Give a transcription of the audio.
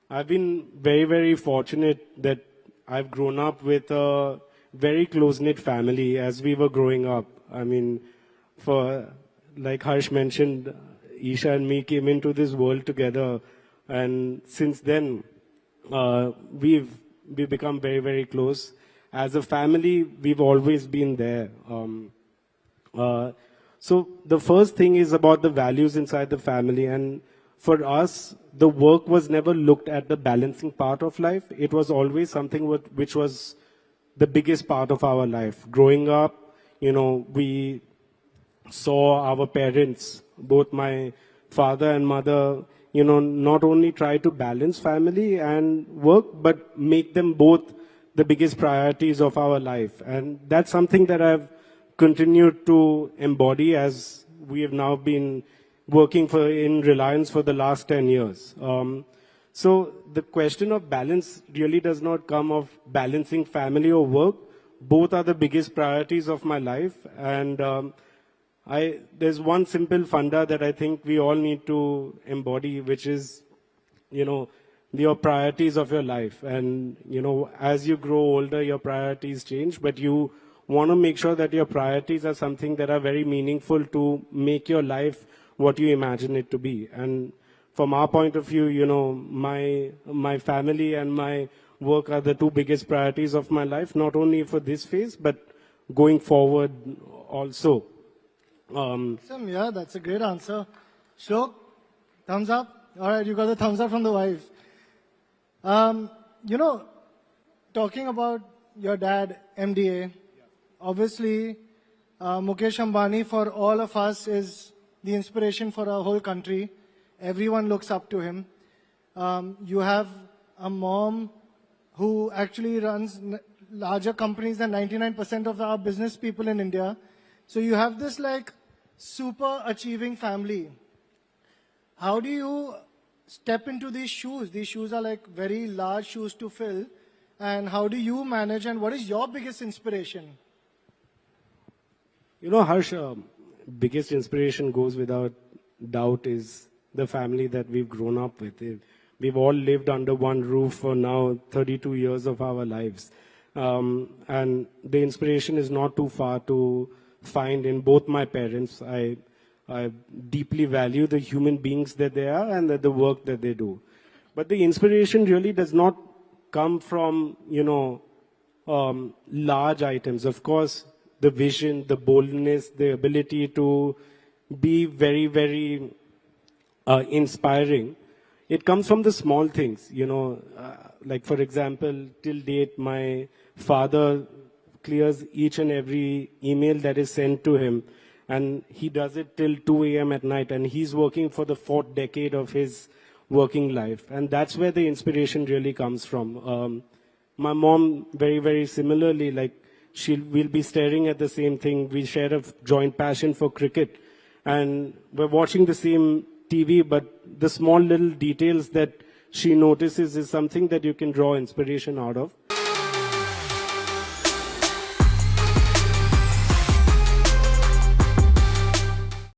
I've been very, very fortunate that I've grown up with a very close-knit family as we were growing up. I mean, like Harsh mentioned, Isha and me came into this world together, and since then, we've become very, very close. As a family, we've always been there. So the first thing is about the values inside the family, and for us, the work was never looked at the balancing part of life. It was always something which was the biggest part of our life. Growing up, we saw our parents, both my father and mother, not only try to balance family and work, but make them both the biggest priorities of our life. And that's something that I've continued to embody as we have now been working in Reliance for the last 10 years. So the question of balance really does not come of balancing family or work. Both are the biggest priorities of my life. And there's one simple funda that I think we all need to embody, which is, your priorities of your life. And, as you grow older, your priorities change, but you want to make sure that your priorities are something that are very meaningful to make your life what you imagine it to be. And from our point of view, my family and my work are the two biggest priorities of my life, not only for this phase, but going forward also. Yeah, that's a great answer. Shlok, thumbs up. All right, you got the thumbs up from the wife. Talking about your dad, MDA, obviously, Mukesh Ambani for all of us is the inspiration for our whole country. Everyone looks up to him. You have a mom who actually runs larger companies than 99% of our business people in India. So you have this like super achieving family. How do you step into these shoes? These shoes are like very large shoes to fill. And how do you manage, and what is your biggest inspiration? Harsh, biggest inspiration goes without doubt is the family that we've grown up with. We've all lived under one roof for now 32 years of our lives. And the inspiration is not too far to find in both my parents. I deeply value the human beings that they are and the work that they do. But the inspiration really does not come from, large items. Of course, the vision, the boldness, the ability to be very, very inspiring. It comes from the small things, like for example, till date, my father clears each and every email that is sent to him, and he does it till 2 a.m. at night, and he's working for the 4th decade of his working life. And that's where the inspiration really comes from. My mom, very, very similarly, like we'll be staring at the same thing. We share a joint passion for cricket, and we're watching the same TV, but the small little details that she notices is something that you can draw inspiration out of.